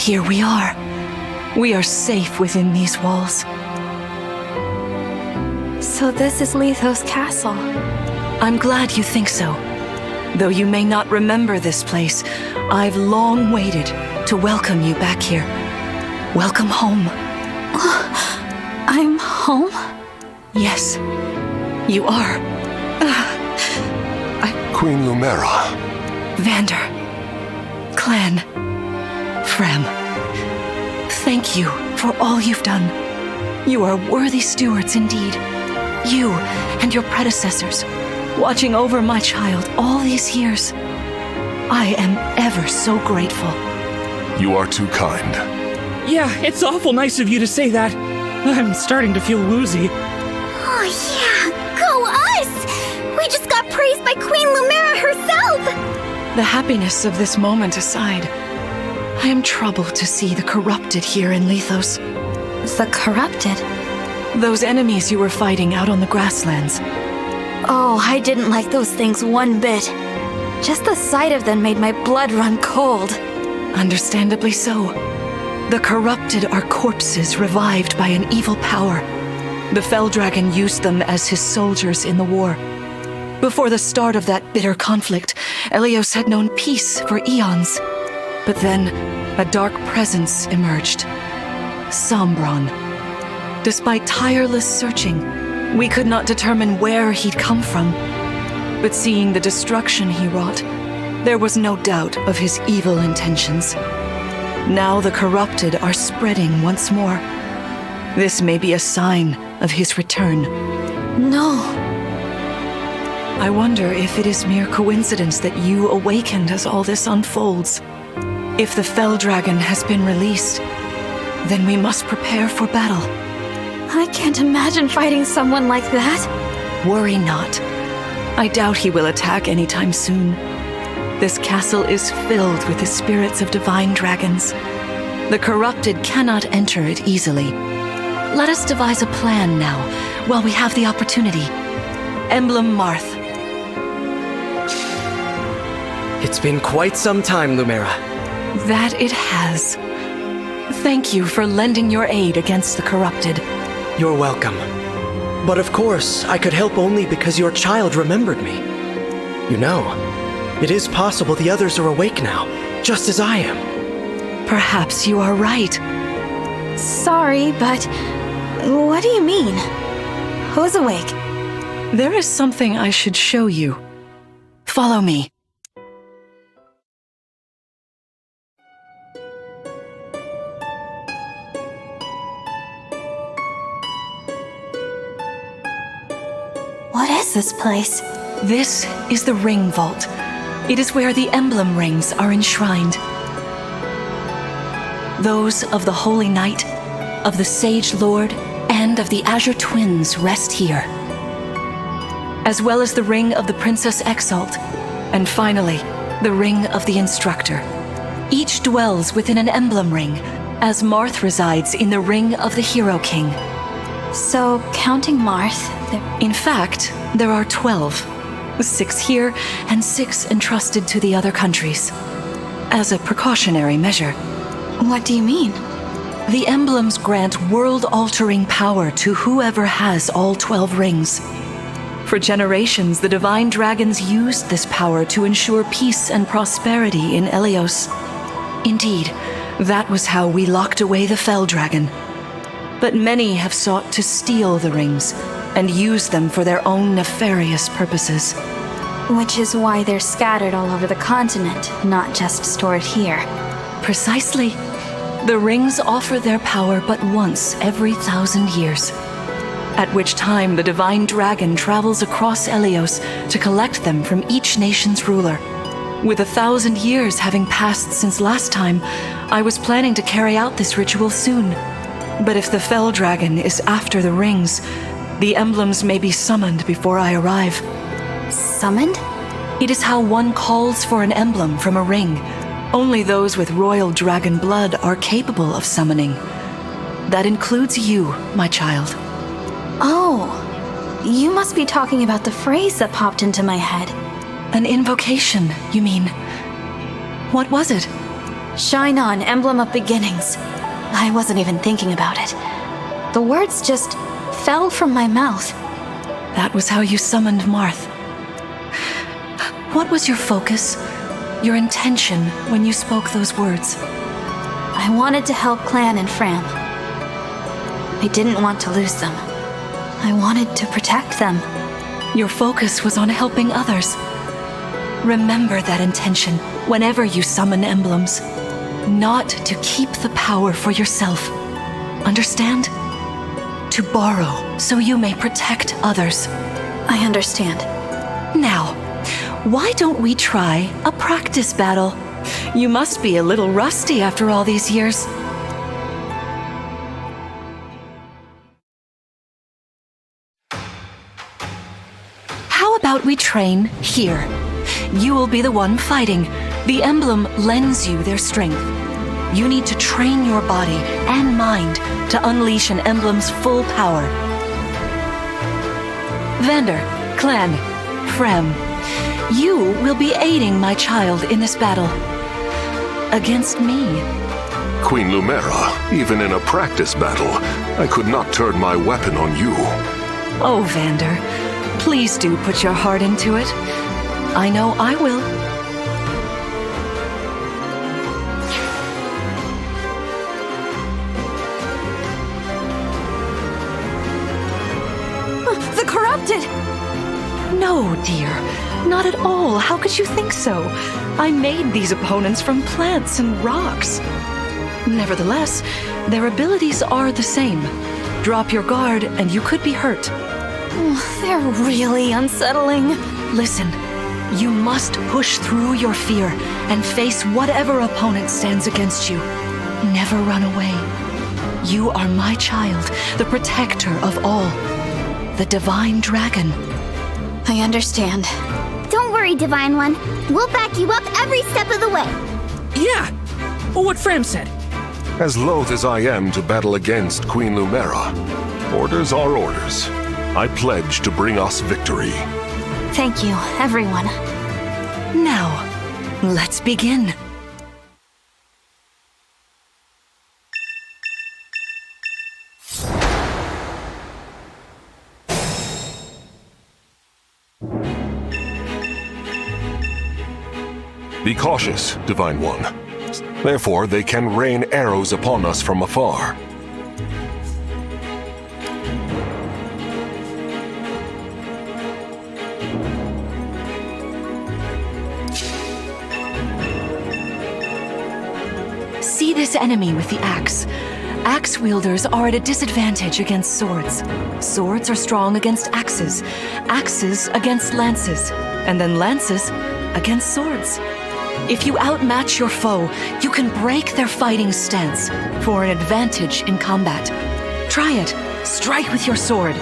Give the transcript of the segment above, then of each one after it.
Here we are. We are safe within these walls. So this is Elyos Castle. I'm glad you think so. Though you may not remember this place, I've long waited to welcome you back here. Welcome home. I'm home? Yes, you are. Queen Lumera. Vander. Clan. Frem. Thank you for all you've done. You are worthy stewards indeed. You and your predecessors, watching over my child all these years. I am ever so grateful. You are too kind. Yeah, it's awful nice of you to say that. I'm starting to feel woozy. Oh yeah, go us! We just got praised by Queen Lumera herself! The happiness of this moment aside, I am troubled to see the corrupted here in Elyos. The corrupted? Those enemies you were fighting out on the grasslands. Oh, I didn't like those things one bit. Just the sight of them made my blood run cold. Understandably so. The corrupted are corpses revived by an evil power. The Fell Dragon used them as his soldiers in the war. Before the start of that bitter conflict, Elyos had known peace for eons. But then, a dark presence emerged. Sombron. Despite tireless searching, we could not determine where he'd come from. But seeing the destruction he wrought, there was no doubt of his evil intentions. Now the corrupted are spreading once more. This may be a sign of his return. No. I wonder if it is mere coincidence that you awakened as all this unfolds. If the Fell Dragon has been released, then we must prepare for battle. I can't imagine fighting someone like that. Worry not. I doubt he will attack anytime soon. This castle is filled with the spirits of divine dragons. The corrupted cannot enter it easily. Let us devise a plan now, while we have the opportunity. Emblem Marth. It's been quite some time, Lumera. That it has. Thank you for lending your aid against the corrupted. You're welcome. But of course, I could help only because your child remembered me. You know, it is possible the others are awake now, just as I am. Perhaps you are right. Sorry, but what do you mean? Who's awake? There is something I should show you. Follow me. What is this place? This is the Ring Vault. It is where the Emblem Rings are enshrined. Those of the Holy Knight, of the Sage Lord, and of the Azure Twins rest here. As well as the Ring of the Princess Exalt, and finally, the Ring of the Instructor. Each dwells within an Emblem Ring, as Marth resides in the Ring of the Hero King. So, counting Marth, In fact, there are 12. 6 here, and 6 entrusted to the other countries. As a precautionary measure. What do you mean? The emblems grant world-altering power to whoever has all 12 rings. For generations, the divine dragons used this power to ensure peace and prosperity in Elyos. Indeed, that was how we locked away the Fell Dragon. But many have sought to steal the rings and use them for their own nefarious purposes. Which is why they're scattered all over the continent, not just stored here. Precisely. The rings offer their power but once every 1,000 years. At which time the divine dragon travels across Elyos to collect them from each nation's ruler. With 1,000 years having passed since last time, I was planning to carry out this ritual soon. But if the Fell Dragon is after the rings, the emblems may be summoned before I arrive. Summoned? It is how one calls for an emblem from a ring. Only those with royal dragon blood are capable of summoning. That includes you, my child. Oh, you must be talking about the phrase that popped into my head. An invocation, you mean? What was it? Shine on, Emblem of Beginnings. I wasn't even thinking about it. The words just fell from my mouth. That was how you summoned Marth. What was your focus, your intention when you spoke those words? I wanted to help Clan and Fram. I didn't want to lose them. I wanted to protect them. Your focus was on helping others. Remember that intention whenever you summon emblems. Not to keep the power for yourself. Understand? To borrow so you may protect others. I understand. Now, why don't we try a practice battle? You must be a little rusty after all these years. How about we train here? You will be the one fighting. The emblem lends you their strength. You need to train your body and mind to unleash an emblem's full power. Vander, Clan, Frem, you will be aiding my child in this battle. Against me. Queen Lumera, even in a practice battle, I could not turn my weapon on you. Oh, Vander, please do put your heart into it. I know I will. The corrupted! No, dear. Not at all. How could you think so? I made these opponents from plants and rocks. Nevertheless, their abilities are the same. Drop your guard and you could be hurt. They're really unsettling. Listen, you must push through your fear and face whatever opponent stands against you. Never run away. You are my child, the protector of all. The Divine Dragon. I understand. Don't worry, Divine One. We'll back you up every step of the way. Yeah! What Fram said. As loath as I am to battle against Queen Lumera, orders are orders. I pledge to bring us victory. Thank you, everyone. Now, let's begin. Be cautious, Divine One. Therefore, they can rain arrows upon us from afar. See this enemy with the axe. Axe wielders are at a disadvantage against swords. Swords are strong against axes. Axes against lances. And then lances against swords. If you outmatch your foe, you can break their fighting stance for an advantage in combat. Try it. Strike with your sword.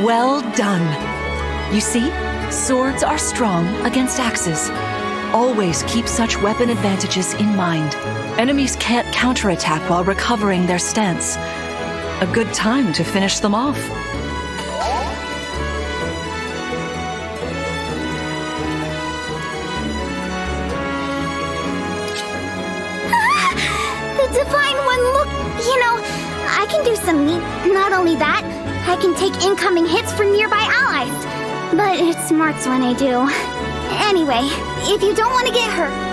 Well done. You see, swords are strong against axes. Always keep such weapon advantages in mind. Enemies can't counterattack while recovering their stance. A good time to finish them off. The Divine One, look! You know, I can do some neat... Not only that, I can take incoming hits from nearby allies. But it smarts when I do. Anyway, if you don't want to get hurt...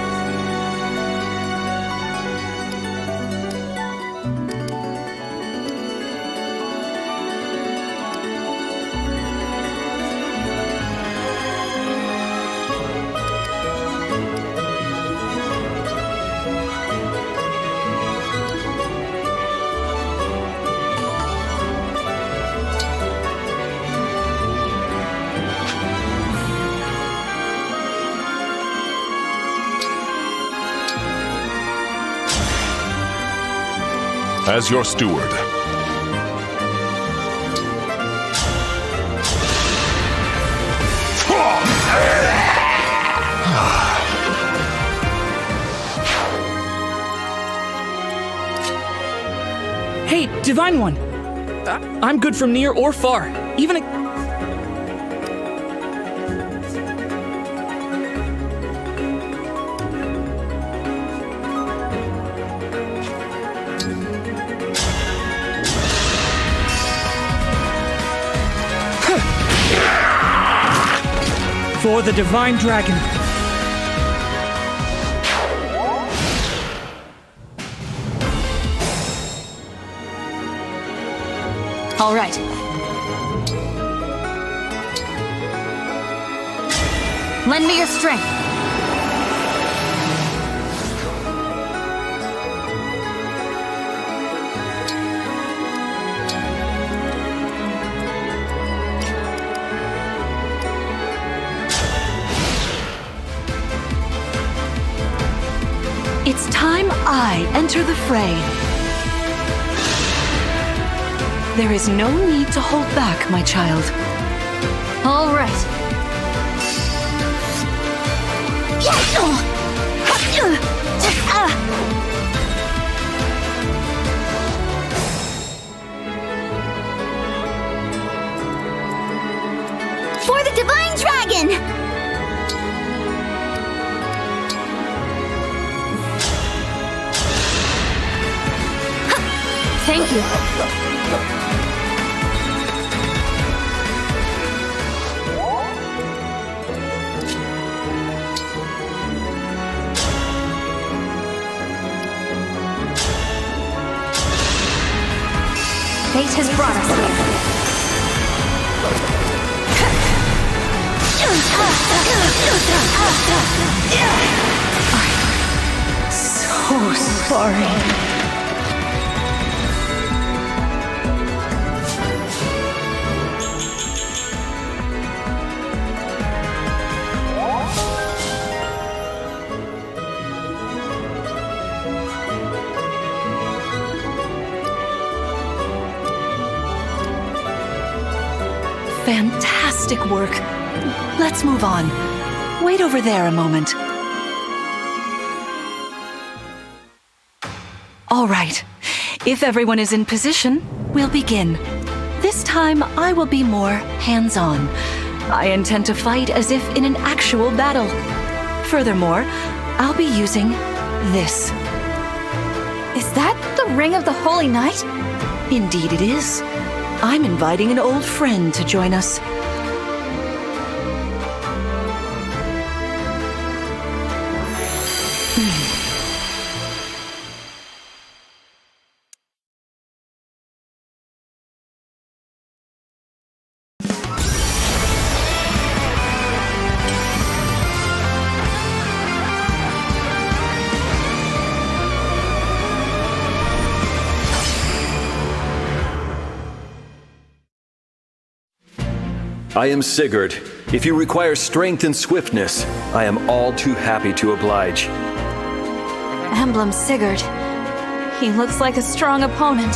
As your steward, Divine One! I'm good from near or far. Even a... For the Divine Dragon. All right. Lend me your strength. It's time I enter the fray. There is no need to hold back, my child. All right. For the Divine Dragon! Thank you. Fate has brought us I'm so sorry. Fantastic work. Let's move on. Wait over there a moment. All right. If everyone is in position, we'll begin. This time, I will be more hands-on. I intend to fight as if in an actual battle. Furthermore, I'll be using this. Is that the Ring of the Holy Knight? Indeed it is. I'm inviting an old friend to join us. I am Sigurd. If you require strength and swiftness, I am all too happy to oblige. Emblem Sigurd. He looks like a strong opponent.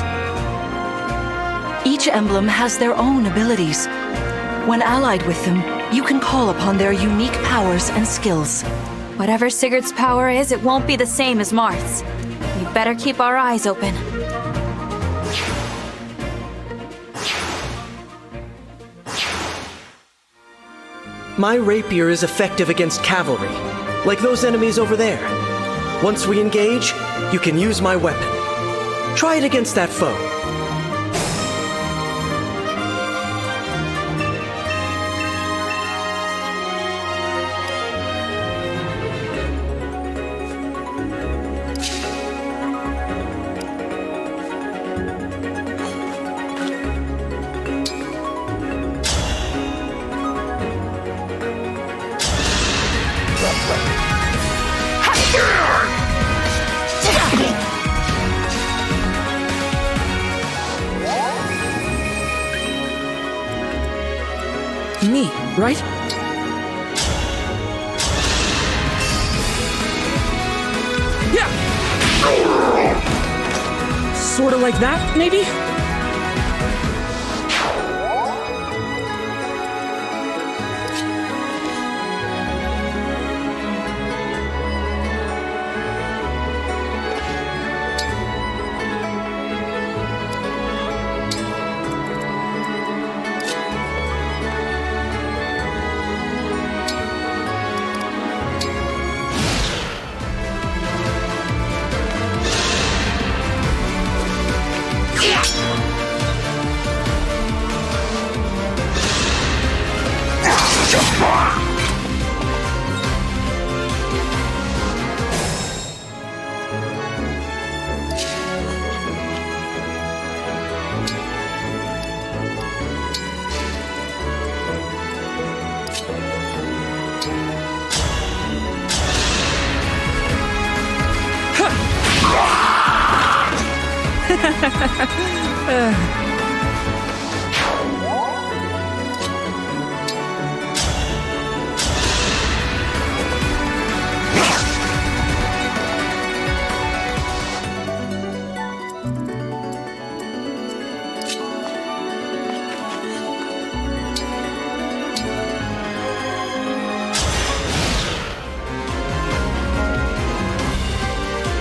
Each emblem has their own abilities. When allied with them, you can call upon their unique powers and skills. Whatever Sigurd's power is, it won't be the same as Marth's. We better keep our eyes open. My rapier is effective against cavalry, like those enemies over there. Once we engage, you can use my weapon. Try it against that foe. Me, right? Yeah! Sorta like that, maybe?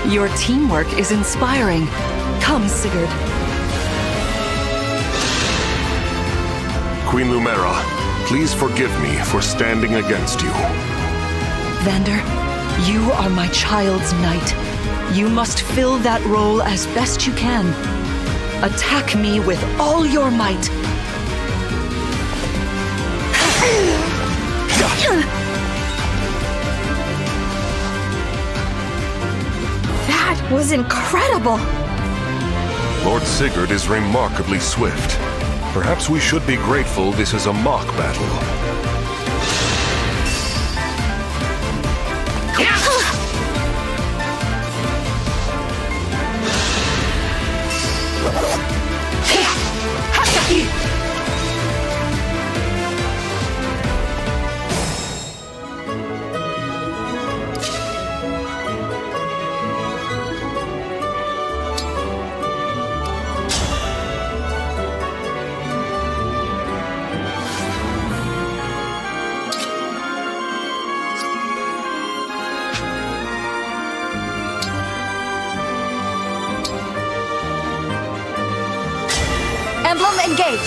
Your teamwork is inspiring. Come, Sigurd. Queen Lumera, please forgive me for standing against you. Vander, you are my child's knight. You must fill that role as best you can. Attack me with all your might. That was incredible! Lord Sigurd is remarkably swift. Perhaps we should be grateful this is a mock battle. Emblem, engage!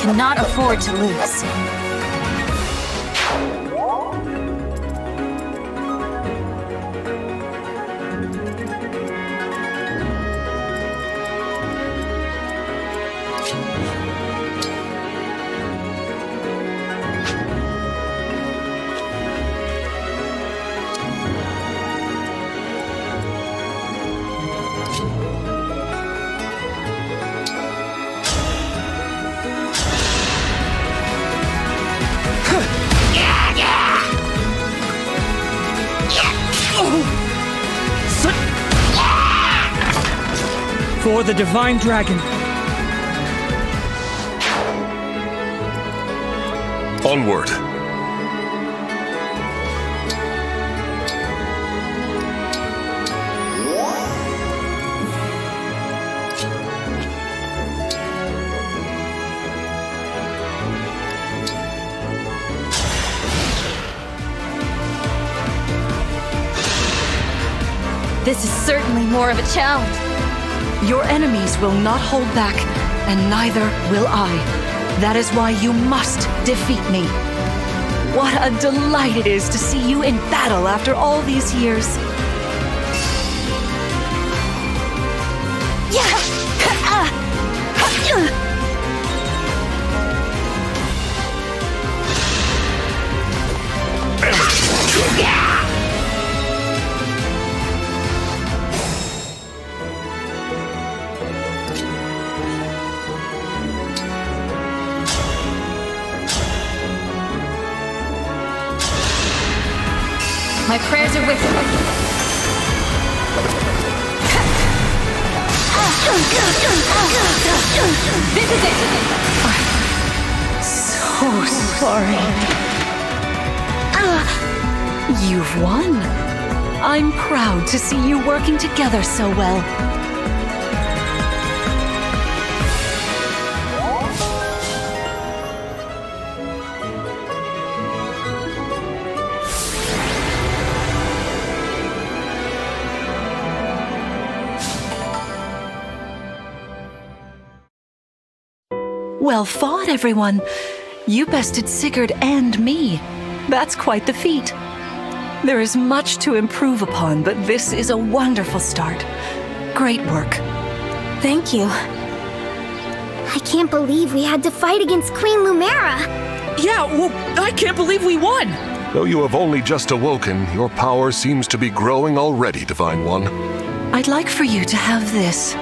Cannot afford to lose. For the Divine Dragon. Onward. This is certainly more of a challenge. Your enemies will not hold back, and neither will I. That is why you must defeat me. What a delight it is to see you in battle after all these years. My prayers are with you. This is it! So sorry. You've won. I'm proud to see you working together so well. Well fought, everyone. You bested Sigurd and me. That's quite the feat. There is much to improve upon, but this is a wonderful start. Great work. Thank you. I can't believe we had to fight against Queen Lumera. Yeah, well, I can't believe we won! Though you have only just awoken, your power seems to be growing already, Divine One. I'd like for you to have this.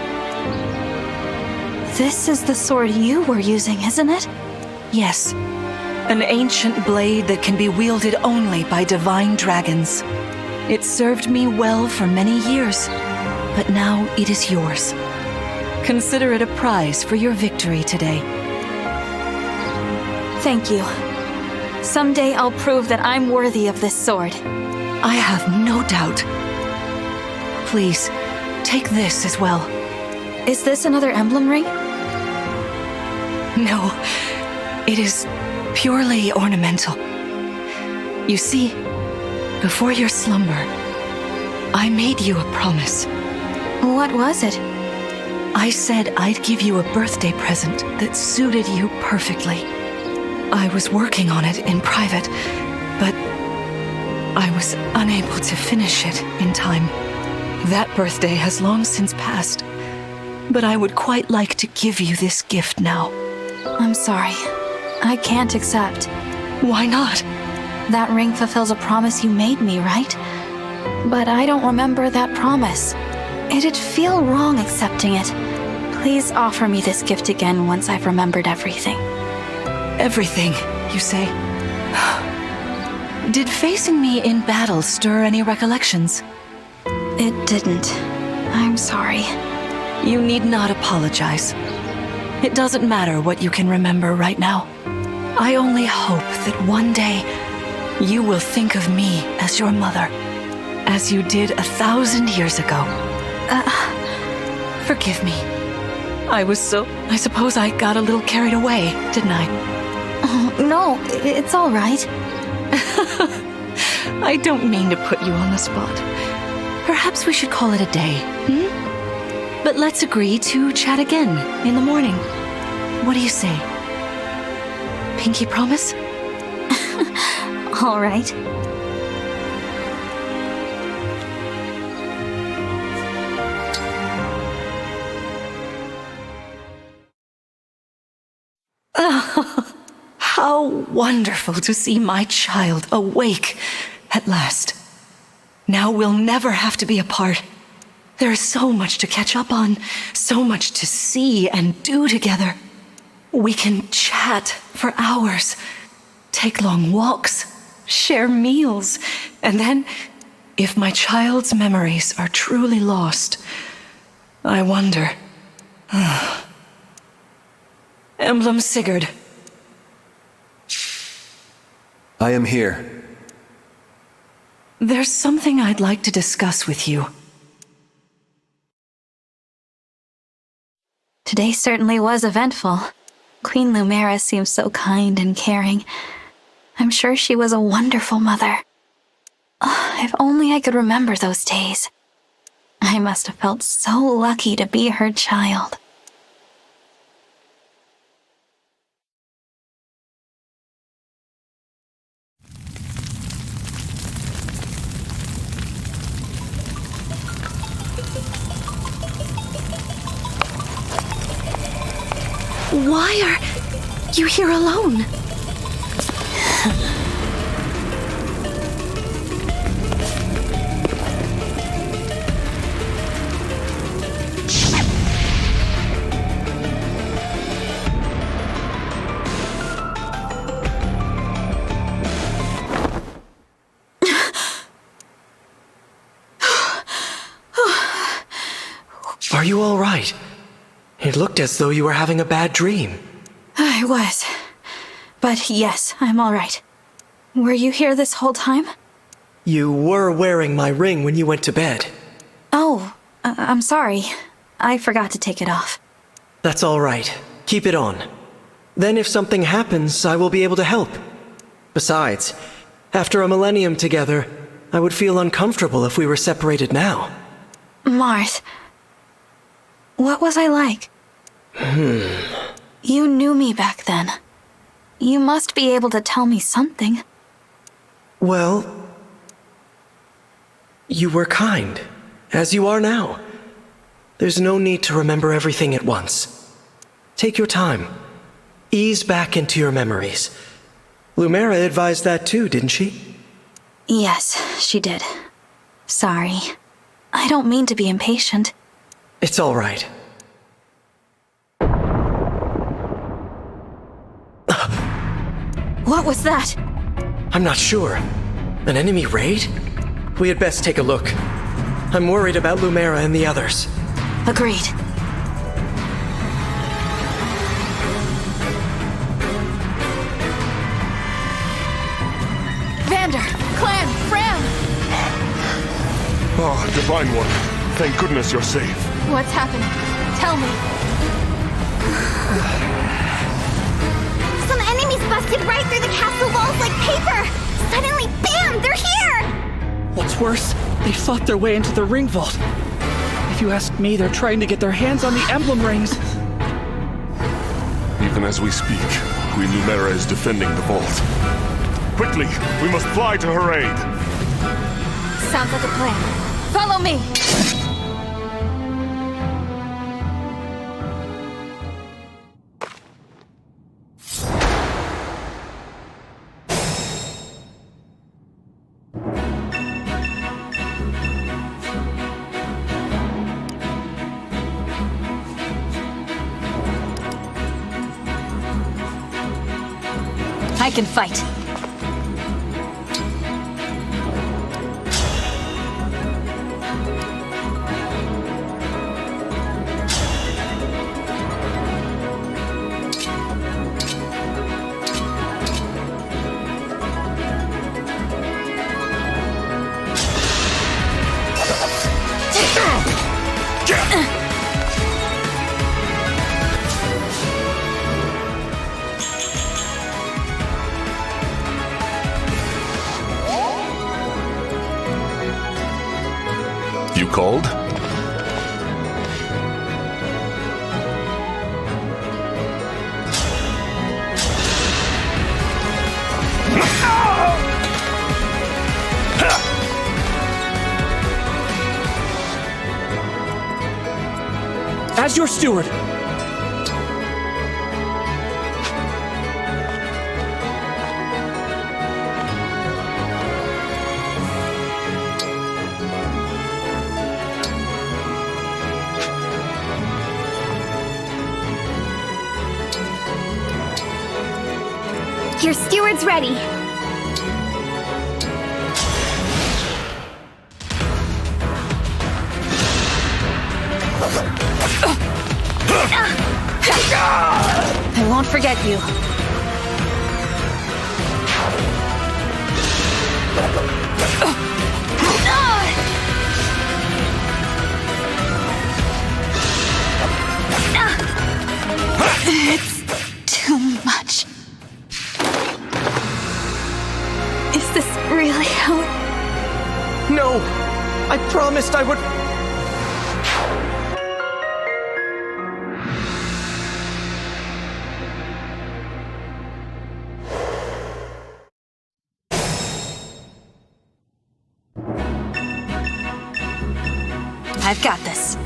This is the sword you were using, isn't it? Yes, an ancient blade that can be wielded only by divine dragons. It served me well for many years, but now it is yours. Consider it a prize for your victory today. Thank you. Someday I'll prove that I'm worthy of this sword. I have no doubt. Please, take this as well. Is this another emblem ring? No, it is purely ornamental. You see, before your slumber, I made you a promise. What was it? I said I'd give you a birthday present that suited you perfectly. I was working on it in private, but I was unable to finish it in time. That birthday has long since passed, but I would quite like to give you this gift now. I'm sorry. I can't accept. Why not? That ring fulfills a promise you made me, right? But I don't remember that promise. It'd feel wrong accepting it. Please offer me this gift again once I've remembered everything. Everything, you say? Did facing me in battle stir any recollections? It didn't. I'm sorry. You need not apologize. It doesn't matter what you can remember right now. I only hope that one day you will think of me as your mother, as you did 1,000 years ago. Forgive me. I suppose I got a little carried away, didn't I? No, it's all right. I don't mean to put you on the spot. Perhaps we should call it a day, But let's agree to chat again in the morning. What do you say? Pinky promise? All right. How wonderful to see my child awake at last. Now we'll never have to be apart. There is so much to catch up on, so much to see and do together. We can chat for hours, take long walks, share meals, and then, if my child's memories are truly lost, I wonder. Emblem Sigurd. I am here. There's something I'd like to discuss with you. Today certainly was eventful. Queen Lumera seems so kind and caring. I'm sure she was a wonderful mother. If only I could remember those days. I must have felt so lucky to be her child. Why are you here alone? Are you all right? It looked as though you were having a bad dream. I was. But yes, I'm all right. Were you here this whole time? You were wearing my ring when you went to bed. Oh, I'm sorry. I forgot to take it off. That's all right. Keep it on. Then if something happens, I will be able to help. Besides, after a millennium together, I would feel uncomfortable if we were separated now. Marth, what was I like? You knew me back then. You must be able to tell me something. Well, you were kind, as you are now. There's no need to remember everything at once. Take your time. Ease back into your memories. Lumera advised that too, didn't she? Yes, she did. Sorry. I don't mean to be impatient. It's all right. What was that? I'm not sure. An enemy raid? We had best take a look. I'm worried about Lumera and the others. Agreed. Vander, Clan, Fram! Ah, Divine One. Thank goodness you're safe. What's happening? Tell me. Some enemies busted right through the castle walls like paper! Suddenly, bam! They're here! What's worse, they fought their way into the ring vault. If you ask me, they're trying to get their hands on the Emblem Rings. Even as we speak, Queen Lumera is defending the vault. Quickly, we must fly to her aid. Sounds like a plan. Follow me! I can fight. You called? As your steward. Your steward's ready. I won't forget you. It's too much. Is this really how it... No! I promised I would... I've got this.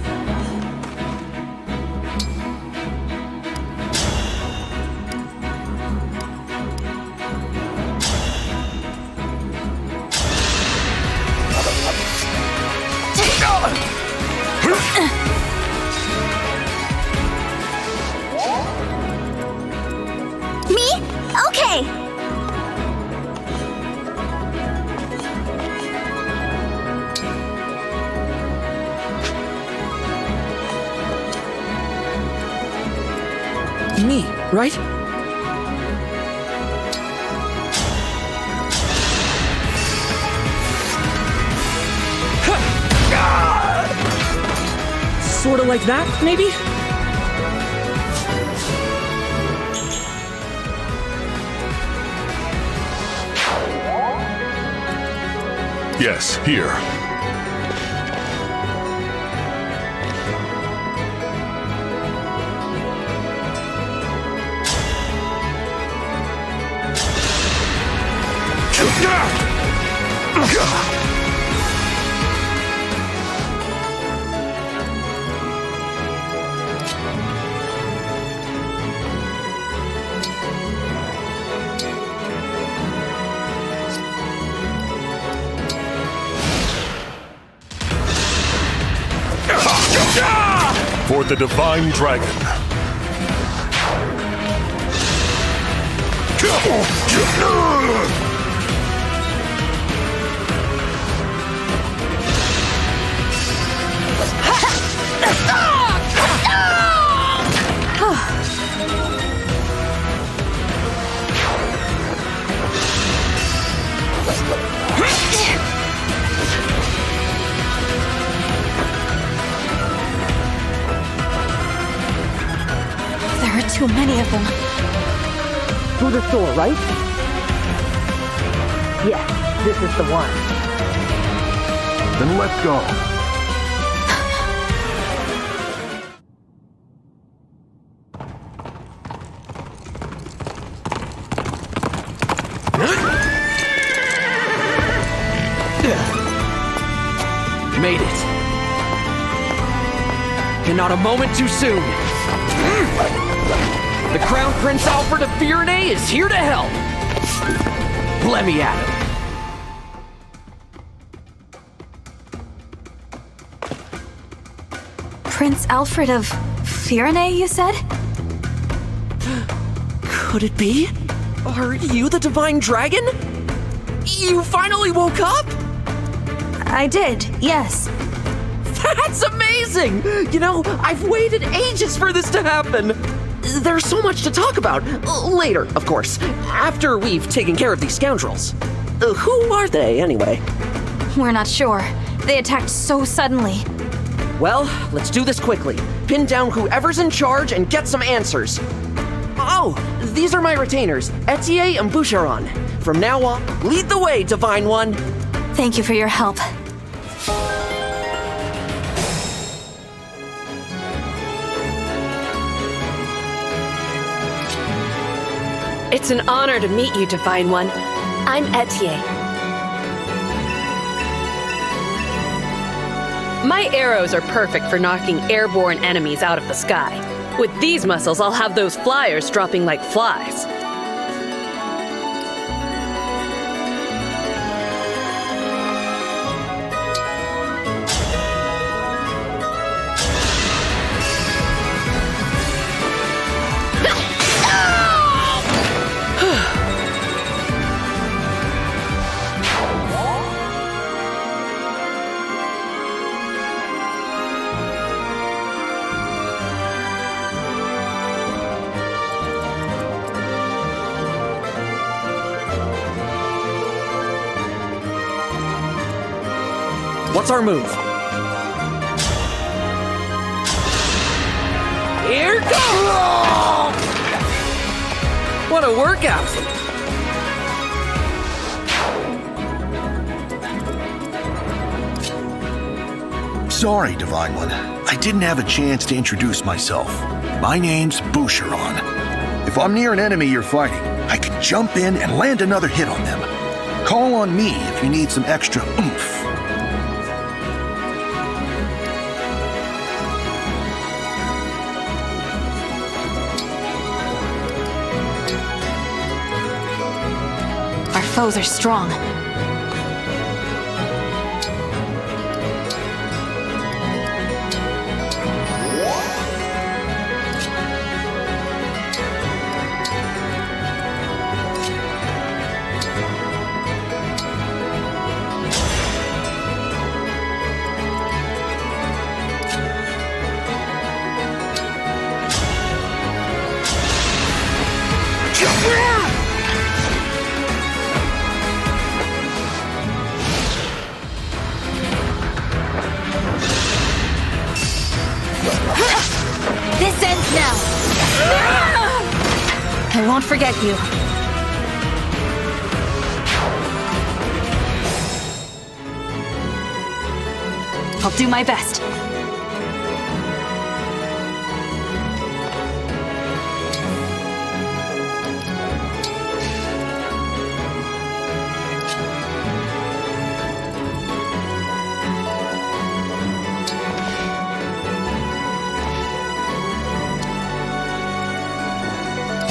Me? Okay! Me, right? Sorta like that, maybe? Yes, here. the Divine Dragon. There are too many of them. Through the door, right? Yes, this is the one. Then let's go. Made it. And not a moment too soon. The Crown Prince Alfred of Firenze is here to help. Let me at him. Prince Alfred of Firenze, you said? Could it be? Are you the Divine Dragon? You finally woke up? I did, yes. That's amazing! You know, I've waited ages for this to happen. There's so much to talk about. Later, of course, after we've taken care of these scoundrels. Who are they, anyway? We're not sure. They attacked so suddenly. Well, let's do this quickly. Pin down whoever's in charge and get some answers. Oh, these are my retainers, Etier and Boucheron. From now on, lead the way, Divine One. Thank you for your help. It's an honor to meet you, Divine One. I'm Etier. My arrows are perfect for knocking airborne enemies out of the sky. With these muscles, I'll have those flyers dropping like flies. What's our move? Here goes! What a workout! Sorry, Divine One. I didn't have a chance to introduce myself. My name's Boucheron. If I'm near an enemy you're fighting, I can jump in and land another hit on them. Call on me if you need some extra oomph. Our foes are strong. This ends now. I won't forget you. I'll do my best.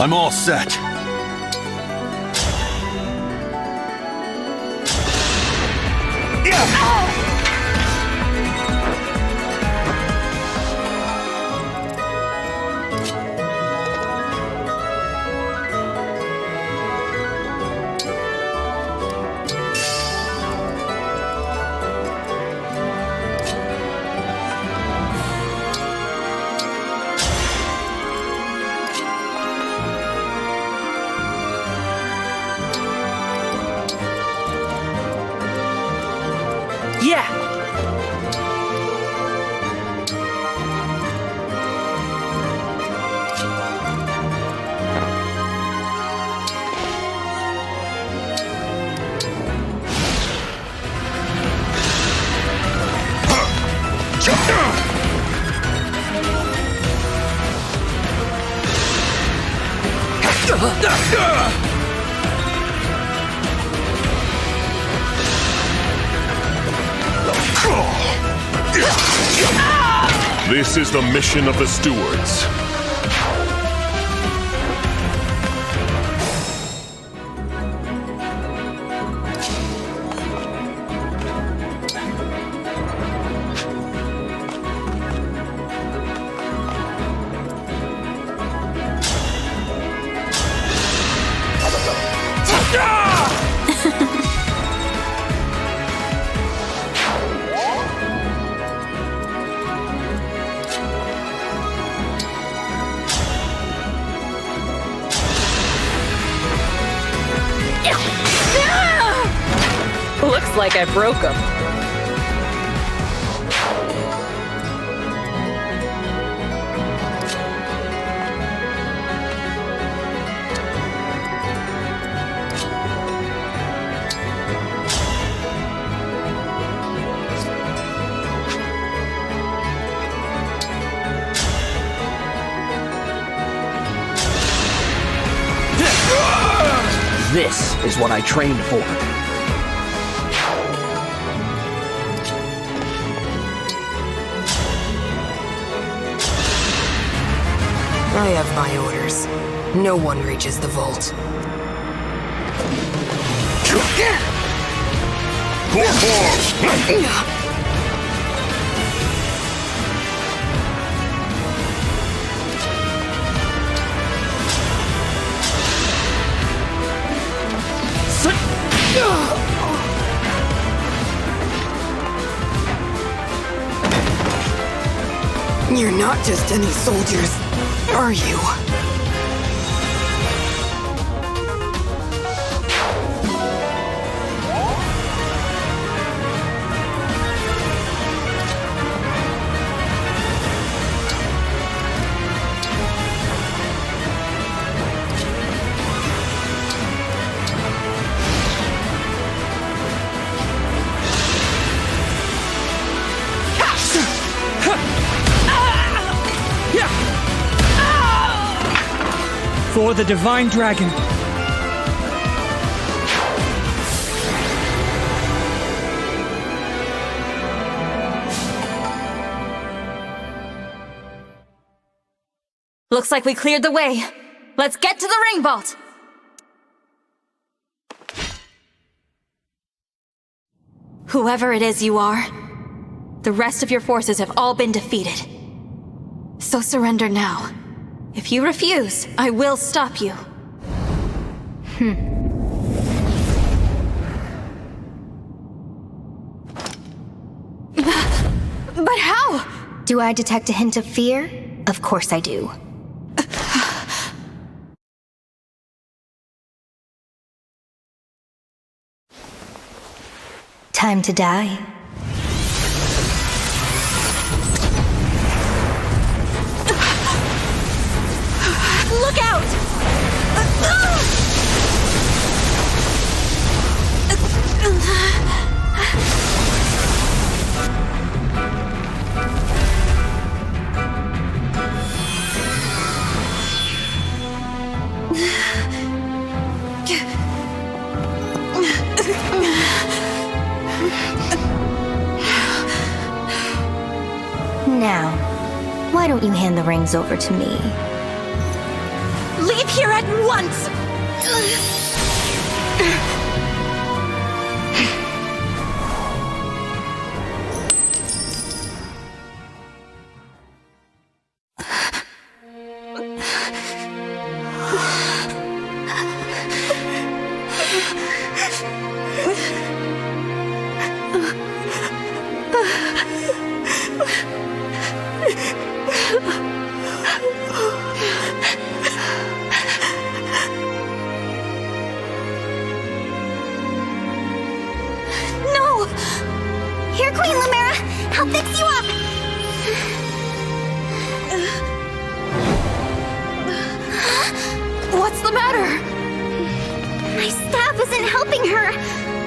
I'm all set. This is the mission of the stewards. Looks like I broke him. This is what I trained for. I have my orders. No one reaches the vault. You're not just any soldiers, are you? For the Divine Dragon. Looks like we cleared the way. Let's get to the ring vault! Whoever it is you are, the rest of your forces have all been defeated. So surrender now. If you refuse, I will stop you. But how? Do I detect a hint of fear? Of course I do. Time to die. Look out! Now, why don't you hand the rings over to me? Leave here at once! Here, Queen Lumera! I'll fix you up! What's the matter? My staff isn't helping her.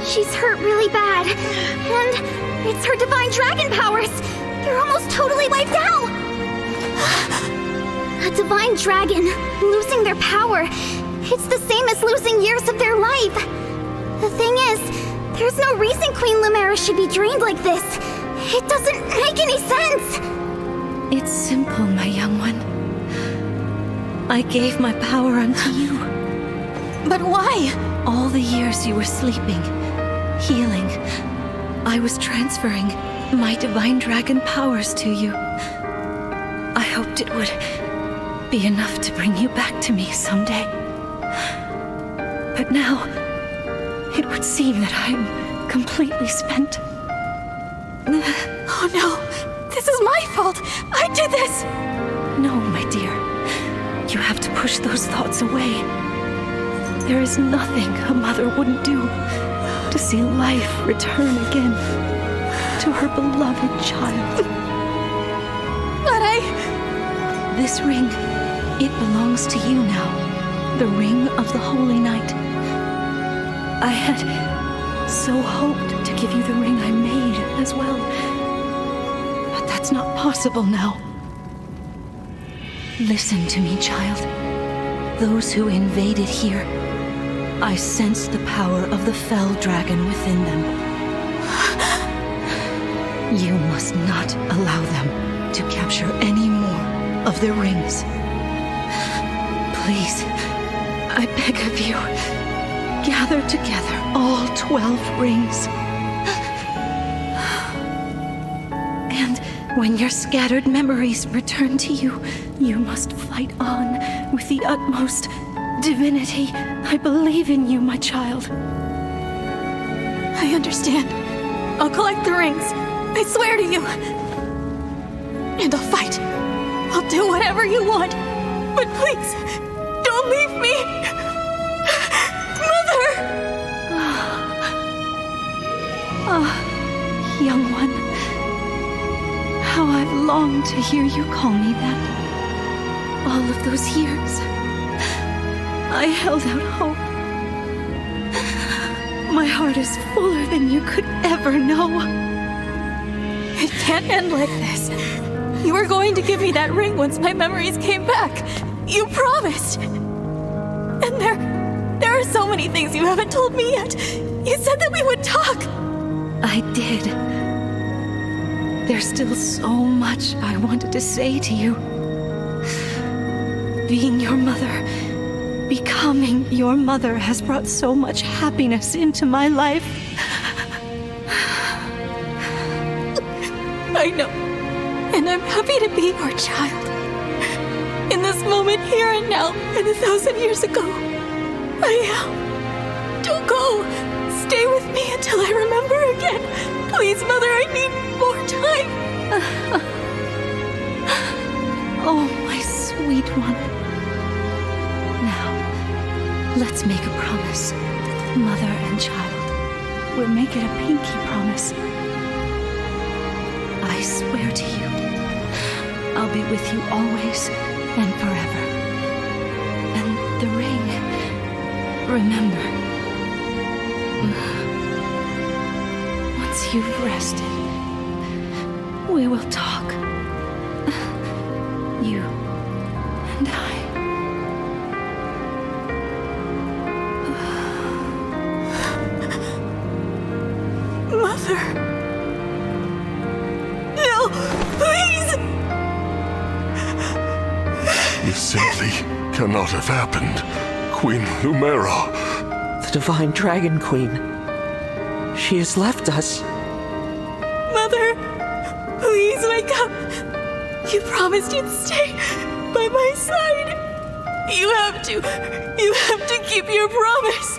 She's hurt really bad. And it's her divine dragon powers. They're almost totally wiped out. A divine dragon losing their power. It's the same as losing years of their life. The thing is, there's no reason Queen Lumera should be drained like this. It doesn't make any sense. It's simple, my young one. I gave my power unto you. But why? All the years you were sleeping, healing, I was transferring my divine dragon powers to you. I hoped it would be enough to bring you back to me someday. But now, it would seem that I'm completely spent. Oh no, this is my fault. I did this. No, my dear. You have to push those thoughts away. There is nothing a mother wouldn't do to see life return again to her beloved child. But This ring, it belongs to you now. The ring of the Holy Night. I had so hoped to give you the ring I made as well. But that's not possible now. Listen to me, child. Those who invaded here, I sense the power of the fell dragon within them. You must not allow them to capture any more of their rings. Please, I beg of you, gather together all 12 rings. And when your scattered memories return to you, you must fight on with the utmost divinity. I believe in you, my child. I understand. I'll collect the rings. I swear to you. And I'll fight. I'll do whatever you want. But please, don't leave me. Mother! Young one. How I've longed to hear you call me that. All of those years, I held out hope. My heart is fuller than you could ever know. It can't end like this. You were going to give me that ring once my memories came back. You promised. And there are so many things you haven't told me yet. You said that we would talk. I did. There's still so much I wanted to say to you. Being your mother, becoming your mother has brought so much happiness into my life. I know. And I'm happy to be your child. In this moment, here and now, and 1,000 years ago, I am. Don't go. Stay with me until I remember again. Please, Mother, I need more time. Oh, my sweet one. Now, let's make a promise. Mother and child. We'll make it a pinky promise. I swear to you, I'll be with you always and forever. And the ring, remember, once you've rested, we will talk. You and I. Mother. No, please! This simply cannot have happened. Queen Lumera. The Divine Dragon Queen. She has left us. Mother, please wake up. You promised you'd stay by my side. You have to keep your promise.